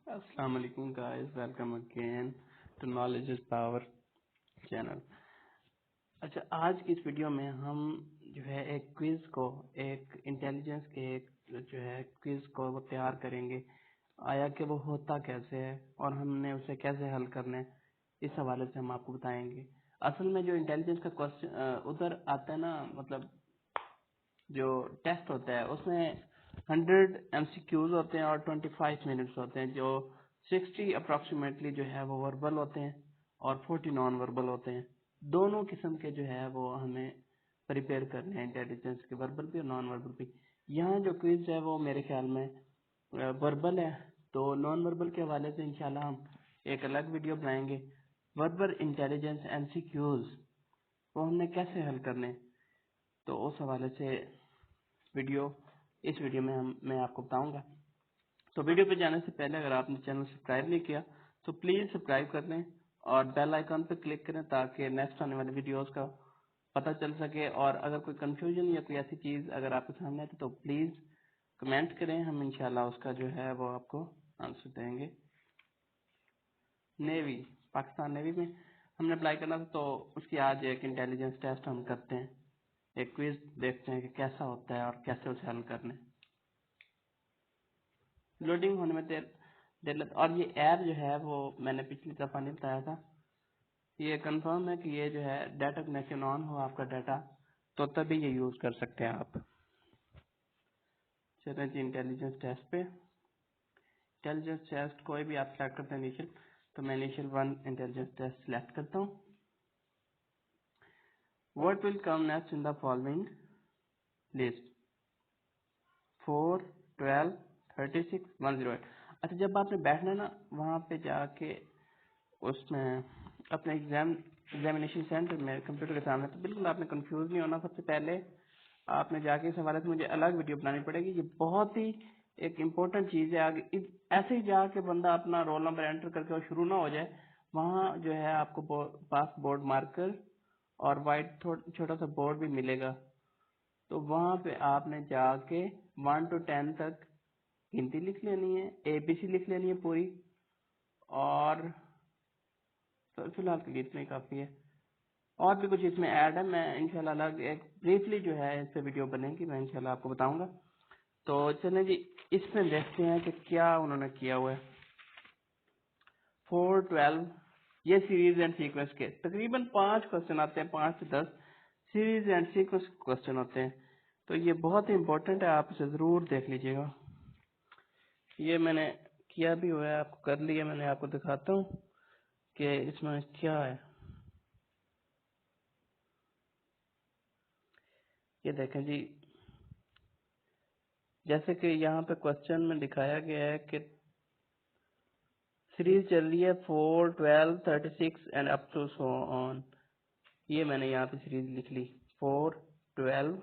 अस्सलाम वालेकुम guys, welcome again to knowledge is power channel. अच्छा, आज की इस वीडियो में हम जो है एक क्विज को, एक इंटेलिजेंस के एक जो है क्विज को वो तैयार करेंगे। आया कि वो होता कैसे है और हमने उसे कैसे हल करना है, इस हवाले से हम आपको बताएंगे। असल में जो इंटेलिजेंस का क्वेश्चन उधर आता है ना, मतलब जो टेस्ट होता है उसमें 100 MCQs होते हैं और 25 मिनट्स होते हैं। जो 60 अप्रोक्सीमेटली जो है वो वर्बल होते हैं और 40 नॉन वर्बल होते हैं। दोनों किस्म के जो है वो हमें प्रिपेयर करने हैं, इंटेलिजेंस के, वर्बल भी और नॉन वर्बल भी। यहाँ जो क्विज है वो मेरे ख्याल में वर्बल है, तो नॉन वर्बल के हवाले से इंशाल्लाह हम एक अलग वीडियो बनाएंगे। वर्बल इंटेलिजेंस MCQs वो हमने कैसे हल करने, तो उस हवाले से वीडियो इस वीडियो में मैं आपको बताऊंगा। तो वीडियो पे जाने से पहले अगर आपने चैनल सब्सक्राइब नहीं किया तो प्लीज सब्सक्राइब कर लें और बेल आइकन पे क्लिक करें ताकि नेक्स्ट आने वाले वीडियोस का पता चल सके। और अगर कोई कंफ्यूजन या कोई ऐसी चीज अगर आपके सामने आती तो प्लीज कमेंट करें, हम इंशाल्लाह उसका जो है वो आपको आंसर देंगे। नेवी, पाकिस्तान नेवी में हमने अप्लाई करना था, तो उसकी आज एक इंटेलिजेंस टेस्ट हम करते हैं, एक क्विज देखते हैं कि कैसा होता है और कैसे उसे हल करना है। लोडिंग होने में देर देर लग, और ये ऐप जो है वो मैंने पिछली दफा नहीं बताया था। ये कंफर्म है कि ये जो है डाटा कनेक्शन ऑन हो आपका डाटा, तो तभी ये यूज कर सकते हैं आप। चलें जी इंटेलिजेंस टेस्ट पे। इंटेलिजेंस टेस्ट कोई भी आप सेलेक्ट करते हैं इनिशियल, तो मैं इनिशियल 1 इंटेलिजेंस टेस्ट सिलेक्ट करता हूँ। What will come next in the following list? 4, 12, 36, 108। अच्छा, जब आपने बैठना है ना वहाँ पे जाके उसमें अपने एग्जामिनेशन सेंटर में कंप्यूटर के सामने, तो बिल्कुल आपने कंफ्यूज नहीं होना। सबसे पहले आपने जाके इस हवाले से मुझे अलग वीडियो बनानी पड़ेगी। ये बहुत ही एक इम्पोर्टेंट चीज है। आगे ऐसे ही जाके बंदा अपना रोल नंबर एंटर करके और शुरू ना हो जाए। वहाँ जो है आपको पास बोर्ड मार्कर और वाइट छोटा सा बोर्ड भी मिलेगा, तो वहाँ पे आपने जाके 1 to 10 तक गिनती लिख लेनी है, ABC लिख लेनी है पूरी। और तो फिलहाल के लिए इतना ही काफी है। और भी कुछ इसमें ऐड है, मैं इंशाल्लाह अलग एक ब्रीफली जो है इस पे वीडियो बनेगी, मैं इंशाल्लाह आपको बताऊंगा। तो चलें जी इसमें देखते हैं कि क्या उन्होंने किया हुआ है। 4, 12 ये सीरीज एंड सीक्वेंस के तकरीबन 5 क्वेश्चन आते हैं, 5 से 10 सीरीज एंड सीक्वेंस क्वेश्चन होते हैं। तो ये बहुत ही इंपॉर्टेंट है, आप इसे जरूर देख लीजिएगा। ये मैंने किया भी हुआ है, आपको कर लिया, मैंने आपको दिखाता हूँ कि इसमें क्या है। ये देखें जी, जैसे कि यहाँ पे क्वेश्चन में दिखाया गया है कि सीरीज चल रही है 4, 12, 36 and up to so on. ये मैंने यहाँ पे सीरीज लिख ली 4, 12,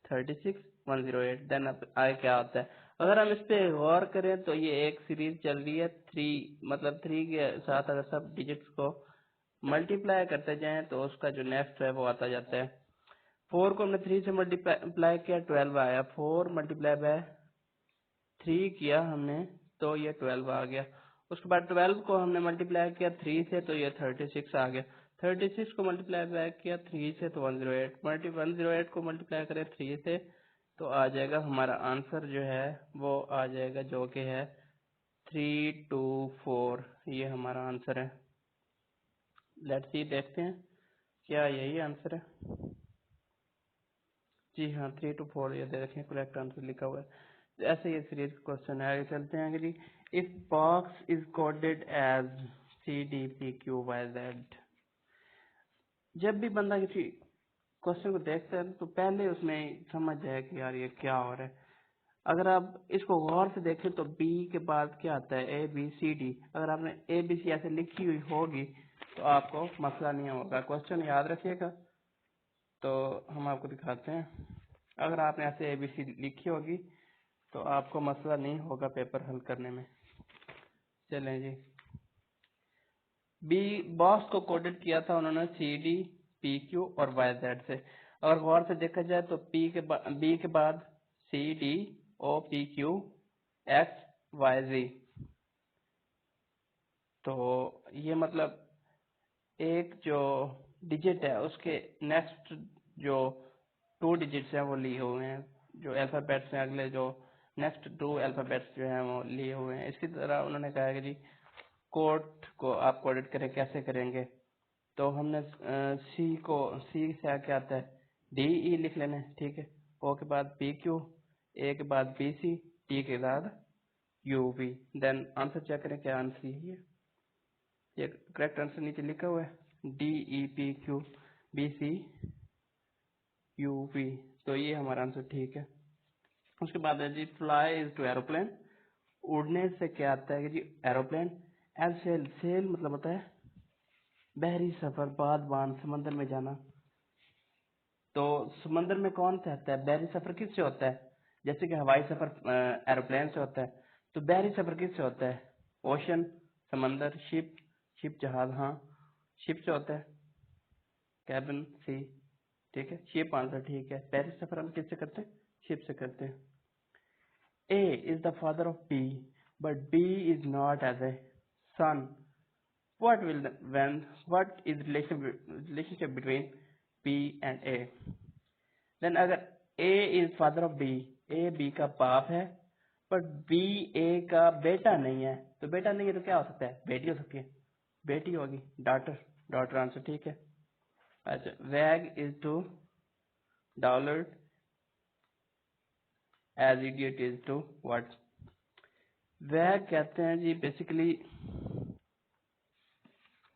36, 108। देन अब आगे क्या होता है, अगर हम इस पे गौर करें तो ये एक सीरीज चल रही है 3, मतलब 3 के साथ अगर सब डिजिट्स को मल्टीप्लाई करते जाएं तो उसका जो नेक्स्ट है वो आता जाता है। 4 को हमने 3 से मल्टीप्लाई किया, 12 आया। 4 मल्टीप्लाई बाय 3 किया हमने तो ये 12 आ गया। उसके बाद 12 को हमने मल्टीप्लाई किया 3 से तो ये 36 आ गया। 36 को मल्टीप्लाई बैक किया 3 से तो 108। 108 को मल्टीप्लाई करें 3 से तो आ जाएगा हमारा आंसर जो है वो आ जाएगा, जो कि है 324। ये हमारा आंसर है। लेट्स सी, देखते हैं क्या यही आंसर है। जी हाँ, 3 to 4 ये देखें करेक्ट आंसर लिखा हुआ है। तो ऐसे ये सीरीज क्वेश्चन है। आगे चलते हैं जी। If box is coded as CDPQYZ, जब भी बंदा किसी क्वेश्चन को देखता है तो पहले उसमें समझ जाए कि यार ये क्या हो रहा है। अगर आप इसको गौर से देखें तो बी के बाद क्या आता है, ABCD। अगर आपने ABC ऐसे लिखी हुई होगी तो आपको मसला नहीं होगा। क्वेश्चन याद रखिएगा। तो हम आपको दिखाते हैं, अगर आपने ऐसे ABC लिखी होगी तो आपको मसला नहीं होगा पेपर हल करने में। चलें जी, बी बॉक्स को कोडेड किया था उन्होंने CD, PQ और YZ से। अगर गौर से देखा जाए तो बी के बाद CDOPQ XYZ। तो ये मतलब एक जो डिजिट है उसके नेक्स्ट जो 2 डिजिट्स हैं वो लिए हुए हैं, जो अल्फाबेट्स हैं अगले जो नेक्स्ट 2 अल्फाबेट्स जो हैं वो लिए हुए हैं। इसी तरह उन्होंने कहा है कि जी कोड को आप कोडेड करें, कैसे करेंगे? तो हमने सी से क्या आता है, डी ई लिख लेना है, ठीक है। ओ के बाद पी क्यू, ए के बाद बी सी, टी के बाद U V. Then answer check करें, क्या आंसर है ये करेक्ट आंसर नीचे लिखा हुआ है D E P Q B C U V. तो ये हमारा आंसर ठीक है। उसके बाद है जी फ्लाई इज टू एरोप्लेन, उड़ने से क्या आता है कि जी एरोप्लेन। एज सेल, सेल मतलब होता है बहरी सफर, बान समंदर में जाना। तो समंदर में कौन सा आता है, बहरी सफर किससे होता है? जैसे कि हवाई सफर एरोप्लेन से होता है, तो बहरी सफर किससे होता है? ओशन समंदर, शिप शिप जहाज, हाँ शिप से होता है, कैबिन सी, ठीक है। शिप आंसर ठीक है। बहरी सफर हम किससे करते हैं? शिप से करते हैं। A is the father of B, but B is not as a son. What is relationship between B and A? Then अगर A is father of B, A B का बाप है, but B A का बेटा नहीं है, तो बेटा नहीं है तो क्या हो सकता है? बेटी हो सकती है, बेटी होगी, डॉटर। डॉटर आंसर ठीक है। अच्छा, wag is to dollar as idiot is to what? Wag कहते हैं जी बेसिकली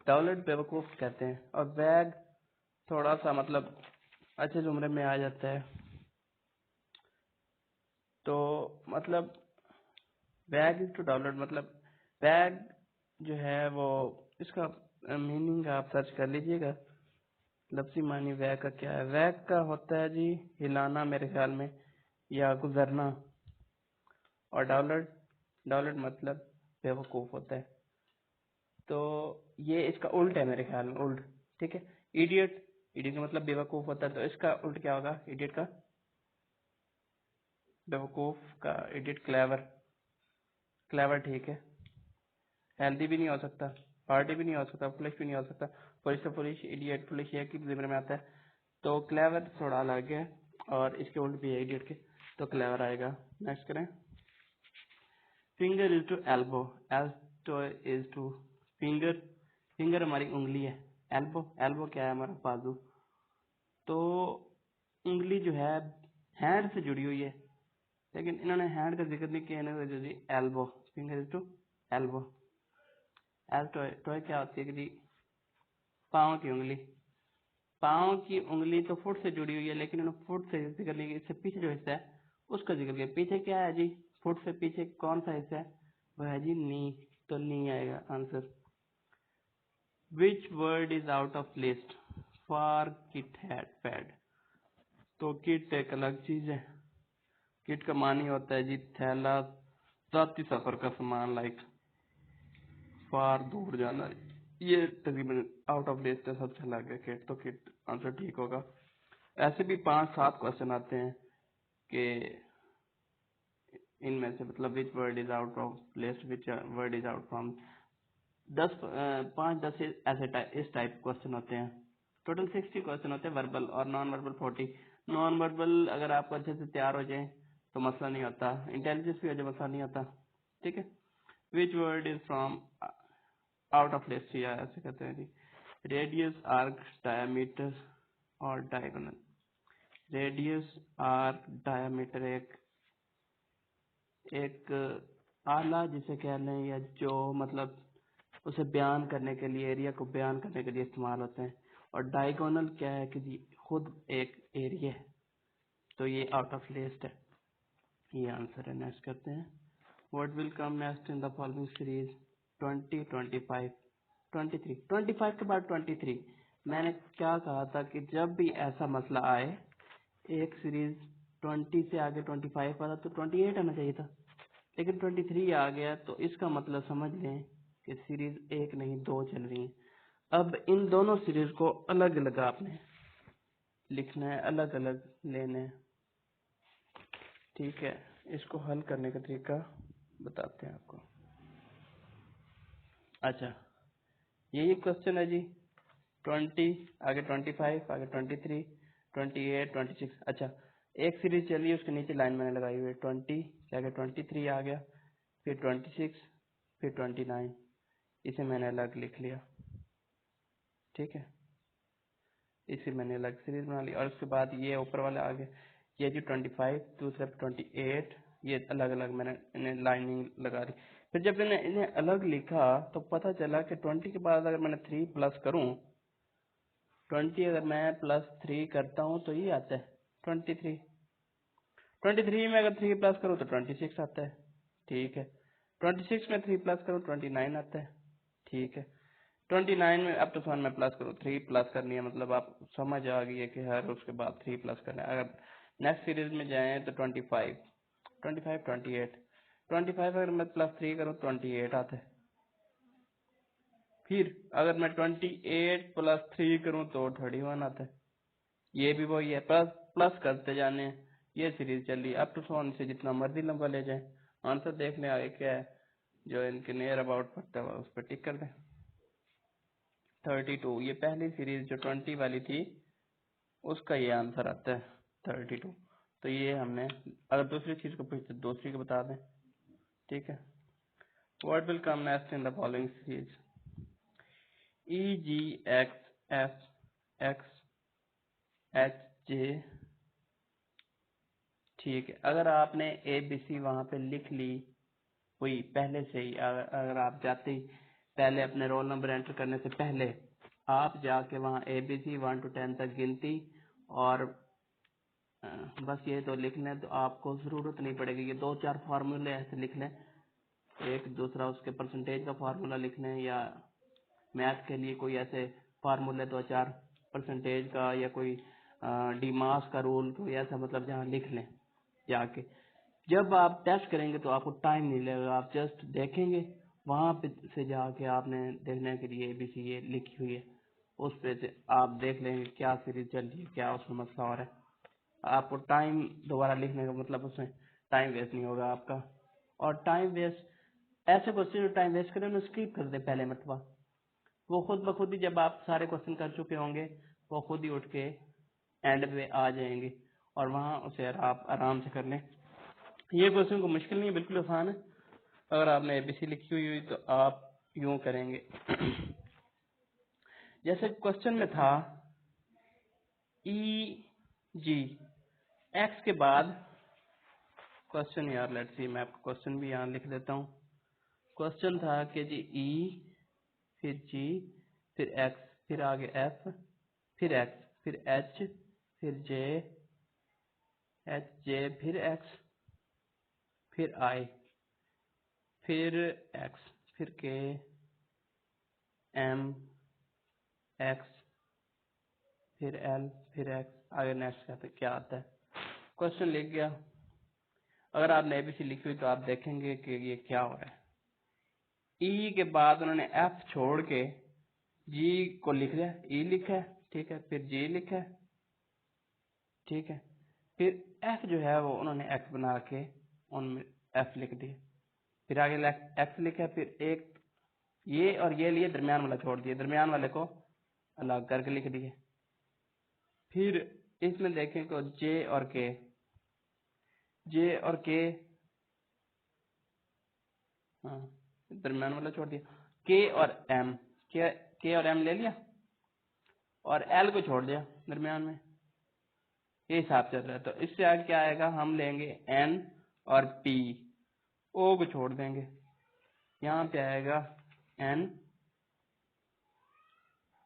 डॉलर बेवकूफ कहते हैं, और वैग थोड़ा सा मतलब अच्छे जुमरे में आ जाता है। तो मतलब वैग इज टू डॉलर मतलब वैग जो है वो, इसका मीनिंग आप सर्च कर लीजिएगा, लफ्जी मानी वैग का क्या है। वैग का होता है जी हिलाना मेरे ख्याल में, या गुजरना। और डॉलर, डॉलर मतलब बेवकूफ होता है। तो ये इसका उल्ट है मेरे ख्याल में, उल्ट, ठीक है। इडियट, इडियट का मतलब बेवकूफ होता है, तो इसका उल्ट क्या होगा इडियट का? बेवकूफ का इडियट क्लेवर, क्लेवर ठीक है। हेल्दी भी नहीं हो सकता, हार्डी भी नहीं हो सकता, फुलिश भी नहीं हो सकता। फुलिश तो फुलिश, इडियट फुलिश एक ही जिम्मे में आता है। तो क्लेवर थोड़ा अलग है, और इसके उल्ट भी है इडियट के, तो क्लेवर आएगा। नेक्स्ट करें। Finger is to elbow, elbow is to finger, finger हमारी उंगली है। एल्बो, एल्बो क्या है? हमारा बाजू। तो उंगली जो है हैंड से जुड़ी हुई है, लेकिन इन्होंने हैंड का जिक्र नहीं किया, इन्होंने जी elbow, finger is to elbow. Toy क्या होती है कि जी पाँव की उंगली। पाँव की उंगली तो फुट से जुड़ी हुई है, लेकिन इन्होंने फुट से जिक्र नहीं किया, इससे पीछे जो हिस्सा है उसका जिक्र किया। पीछे क्या है जी? फुट से पीछे कौन सा हिस्सा है? वह है जी नी, तो नी आएगा answer. Which word is out of list for kit had pad? तो किट एक अलग चीज है। किट का मान ही होता है जी थैला, जाती सफर का सामान, लाइक फार दूर जाना। ये तकरीबन आउट ऑफ लिस्ट है, सबसे अलग है किट, तो किट आंसर ठीक होगा। ऐसे भी 5-7 क्वेश्चन आते हैं कि इनमें से मतलब which word is out of list, which word is out from. 5-10 ऐसे इस टाइप क्वेश्चन होते हैं। टोटल 60 क्वेश्चन होते हैं, वर्बल और नॉन वर्बल 40। नॉन वर्बल अगर आप अच्छे से तैयार हो जाए तो मसला नहीं होता, इंटेलिजेंस भी हो जाए मसला नहीं होता, ठीक है। Which word is from out of list, या ऐसे कहते हैं जी रेडियस, आर्क, डायमीटर और डायगोनल। रेडियस, आर्क, डायमीटर एक एक आला जिसे कह लें, या जो मतलब उसे बयान करने के लिए, एरिया को बयान करने के लिए इस्तेमाल होते हैं। और डायगोनल क्या है कि जी खुद एक एरिया है, तो ये आउट ऑफ लिस्ट है, ये आंसर है। नेक्स्ट करते हैं। What will come next in the following series 20, 25, 23, 25 के बाद 23। मैंने क्या कहा था कि जब भी ऐसा मसला आए, एक सीरीज 20 से आगे 25 वाला, तो 28 आना चाहिए था, लेकिन 23 आ गया, तो इसका मतलब समझ लें कि सीरीज एक नहीं 2 चल रही है। अब इन दोनों सीरीज को अलग अलग आपने लिखना है, अलग अलग लेने हैं, ठीक है। इसको हल करने का तरीका बताते हैं आपको। अच्छा, यही क्वेश्चन है जी। 20, आगे 25, आगे 23, 28, 26। अच्छा, एक सीरीज चली, उसके नीचे लाइन मैंने लगाई हुई है 20 के आगे 23 आ गया, फिर 26, फिर 29, इसे मैंने अलग लिख लिया। ठीक है, इसे मैंने अलग सीरीज बना ली। और उसके बाद ये ऊपर वाले आ गए, ये जो 25, दूसरे पे 28, ये अलग अलग मैंने इन्हें लाइनिंग लगा दी। फिर जब मैंने इन्हें अलग लिखा तो पता चला कि 20 के बाद अगर मैंने 3 प्लस करूं, 20 अगर मैं +3 करता हूं तो ये आता है 23। 23 में अगर 3 प्लस करूं तो 26 आता है। ठीक है, 26 में 3 प्लस करूं 29 आता है। ठीक है, 29 में अब तो में प्लस करूँ, 3 प्लस करनी है, मतलब आप समझ आ गई है कि हर उसके बाद 3 प्लस करना है। अगर नेक्स्ट सीरीज में जाएं तो 25, 25, 28, 25 अगर मैं +3 करूँ 28 आता है। फिर अगर मैं 28 +3 करूँ तो 31 आता है। ये भी वही है, प्लस प्लस करते जाने हैं। ये सीरीज चल रही है अप टू से जितना मर्जी लंबा ले जाए। आंसर देख लें आगे क्या है, जो इनके नियर अबाउट पड़ता है उस पर टिक कर दें। 32, ये पहली सीरीज जो 20 वाली थी उसका ये आंसर आता है 32। तो ये हमने, अगर दूसरी चीज को पूछते दूसरी को बता दें। ठीक है, what will come next in the following series, E G X F X H J. ठीक है, अगर आपने ए बी सी वहां पे लिख ली हुई पहले से ही, अगर आप जाते ही पहले अपने रोल नंबर एंटर करने से पहले आप जाके वहाँ ABC 1 to 10 तक गिनती और बस ये तो लिख लें तो आपको जरूरत नहीं पड़ेगी। ये 2-4 फार्मूले ऐसे लिख लें, एक दूसरा उसके परसेंटेज का फार्मूला लिख लें, या मैथ के लिए कोई ऐसे फार्मूले 2-4 परसेंटेज का, या कोई डीमास का रूल कोई ऐसा, मतलब जहाँ लिख लें जाके। जब आप टेस्ट करेंगे तो आपको टाइम नहीं लगेगा, आप जस्ट देखेंगे वहां पे से जाके आपने देखने के लिए ABC ये लिखी हुई है, उस पे से आप देख लेंगे क्या सीरीज चल रही है, क्या उसमें मसला हो रहा है। आपको टाइम दोबारा लिखने का मतलब उसमें टाइम वेस्ट नहीं होगा आपका। और टाइम वेस्ट, ऐसे क्वेश्चन जो टाइम वेस्ट करें उन्हें स्किप कर दे पहले मरतबा, वो खुद ब खुद ही जब आप सारे क्वेश्चन कर चुके होंगे वो खुद ही उठ के एंड पे आ जाएंगे और वहां उसे आप आराम से कर लें। ये क्वेश्चन को मुश्किल नहीं है, बिल्कुल आसान है। अगर आपने ABC लिखी हुई तो आप यूं करेंगे जैसे क्वेश्चन में था EG एक्स के बाद क्वेश्चन, यार लेट्स सी मैं आपको क्वेश्चन भी यहाँ लिख देता हूँ। क्वेश्चन था कि जी E फिर G फिर X फिर आगे F फिर X फिर H फिर J H J फिर X फिर I फिर X फिर K M X फिर L फिर X, आगे नेक्स्ट क्या आता है। क्वेश्चन लिख गया। अगर आपने ABC लिखी हुई तो आप देखेंगे कि ये क्या हो रहा है। E के बाद उन्होंने F छोड़ के G को लिख दिया, E लिखा है, ठीक है, फिर G लिखा है, ठीक है, फिर F जो है वो उन्होंने X बना के उनमें F लिख दिया, फिर आगे X लिखा है, फिर एक ये और ये लिए दरमियान वाला छोड़ दिया, दरमियान वाले को अलग करके लिख दिए। फिर इसमें देखें तो J और K, हाँ दरमियान वाला छोड़ दिया, K और M ले लिया और L को छोड़ दिया दरमियान में, ये हिसाब चल रहा है। तो इससे आगे क्या आएगा, हम लेंगे N और P, O को छोड़ देंगे, यहाँ पे आएगा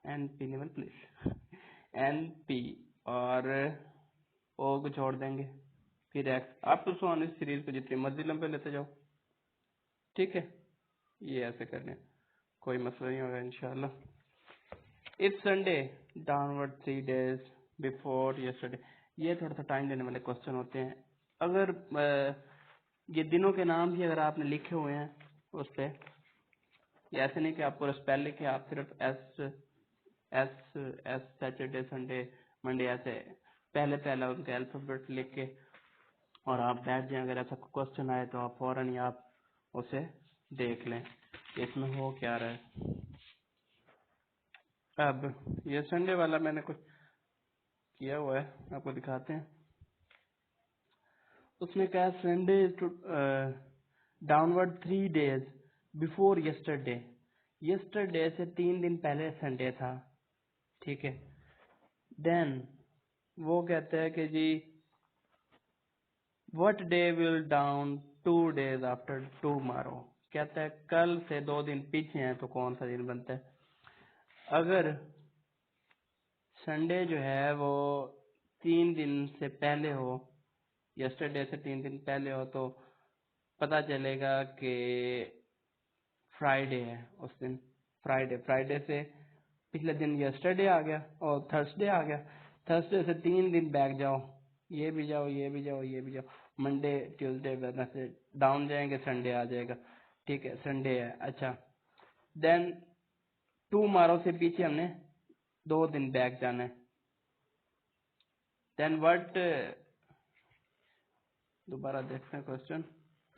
NP लेवल प्लीज, NP और O को छोड़ देंगे, फिर X। आप तो सोन इस सीरीज को जितनी मर्जी लंबे लेते जाओ, ठीक है, ये ऐसे करने कोई मसला नहीं होगा इंशाल्लाह। If Sunday downward 3 days before yesterday, ये थोड़ा सा टाइम लेने वाले क्वेश्चन होते हैं। अगर ये दिनों के नाम भी अगर आपने लिखे हुए हैं उस पे, ऐसे नहीं कि आप पूरा स्पेल लिखे, आप सिर्फ एस सैटरडे संडे मंडे ऐसे पहले पहला उनका अल्फाबेट लिख के और आप बैठ जाएं, अगर ऐसा क्वेश्चन आए तो आप फौरन ही आप उसे देख लें। कि इसमें हो क्या रहा है। अब ये संडे वाला मैंने कुछ किया हुआ है, आपको दिखाते हैं। उसने कहा Sunday downward 3 days before yesterday. Yesterday से 3 दिन पहले संडे था, ठीक है। देन वो कहते हैं कि जी what day will down 2 days after tomorrow. कहता है कल से 2 दिन पीछे हैं तो कौन सा दिन बनता है। अगर संडे जो है वो 3 दिन से पहले हो, यस्टरडे से 3 दिन पहले हो, तो पता चलेगा कि फ्राइडे है उस दिन। फ्राइडे से पिछले दिन यस्टरडे आ गया और थर्सडे आ गया। थर्सडे से 3 दिन बैक जाओ, ये भी जाओ, ये भी जाओ, ये भी जाओ, मंडे ट्यूसडे वेडनेसडे डाउन जाएंगे, संडे आ जाएगा, ठीक है, संडे है। अच्छा, देन टुमारो से पीछे हमने 2 दिन बैक जाना है। देन व्हाट, दोबारा देखते हैं question.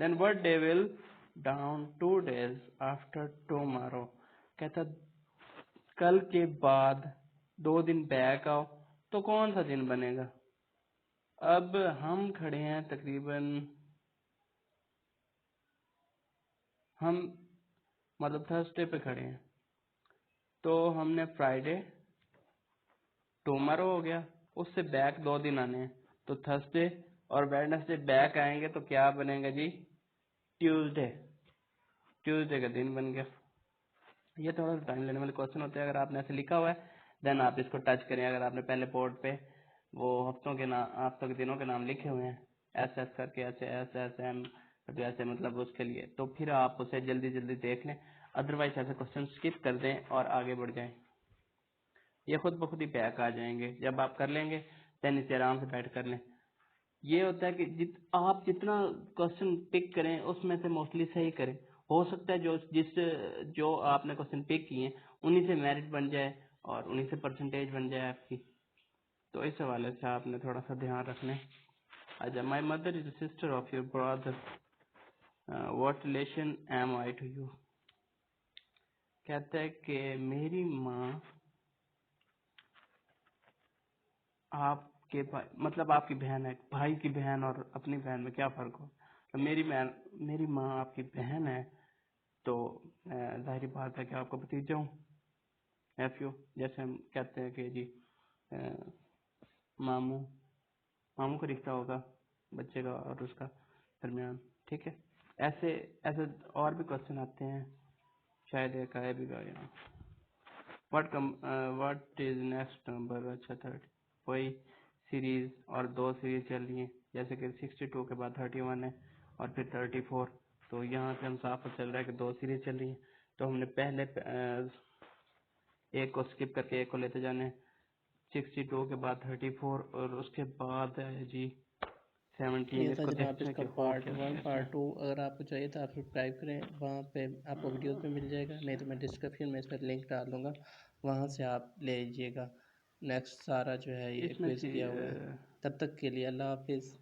Then what day will down 2 days after tomorrow. कहता कल के बाद 2 दिन बैक आओ तो कौन सा दिन बनेगा। अब हम खड़े हैं तकरीबन, हम मतलब थर्सडे पे खड़े हैं, तो हमने फ्राइडे टुमारो हो गया, उससे बैक 2 दिन आने हैं, तो थर्सडे और वेडनेसडे बैक आएंगे तो क्या बनेगा जी, ट्यूसडे। ट्यूसडे का दिन बन गया। ये थोड़ा सा टाइम लेने वाले क्वेश्चन होते हैं। अगर आपने ऐसे लिखा हुआ है देन आप इसको टच करें। अगर आपने पहले बोर्ड पे वो हफ्तों के दिनों के नाम लिखे हुए हैं, एस एस करके, ऐसे एस एस एम ऐसे, मतलब उसके लिए, तो फिर आप उसे जल्दी जल्दी देख लें। अदरवाइज ऐसे क्वेश्चन स्किप कर दें और आगे बढ़ जाएं। ये खुद ब खुद ही बैक आ जाएंगे जब आप कर लेंगे, देन इसे आराम से बैठ कर लें। ये होता है कि आप जितना क्वेश्चन पिक करें उसमें से मोस्टली सही करें। हो सकता है जो आपने क्वेश्चन पिक किए उन्हीं से मेरिट बन जाए और उन्हीं से परसेंटेज बन जाए आपकी। तो इस हवाले से आपने थोड़ा सा ध्यान रखना है। अच्छा, my mother is sister of your brother, what relation am I to you. कहता है कि मेरी माँ आपके भाई, मतलब आपकी बहन है। भाई की बहन और अपनी बहन में क्या फर्क हो। तो मेरी माँ आपकी बहन है, तो जाहिर बात है कि आपको भतीजा हूँ, एफ यू। जैसे हम कहते हैं कि जी अ, मामू, मामू का रिश्ता होगा बच्चे का और उसका दरमियान, ठीक है। ऐसे ऐसे और भी क्वेश्चन आते हैं, शायद एक आया भी यहाँ। What is next number. अच्छा, 30, वही सीरीज और 2 सीरीज चल रही हैं, जैसे कि 62 के बाद 31 है और फिर 34। तो यहाँ से हम साफ चल रहा है कि 2 सीरीज चल रही हैं, तो हमने पहले एक को स्किप करके एक को लेते जाने। 62 के बाद 34 और उसके बाद है जी 17। ये था इसको जनाब देखते हैं इसका कि हो पार्ट क्या रहा 1। है पार्ट इसमें। 2 अगर आपको चाहिए तो आप सब्सक्राइब करें, वहाँ पे आपको वीडियोस में मिल जाएगा, नहीं तो मैं डिस्क्रिप्शन में इसका लिंक डाल दूँगा, वहाँ से आप ले लीजिएगा। नेक्स्ट सारा जो है ये इसमें क्विज़ से किया हुआ है। तब तक के लिए अल्लाह हाफिज़।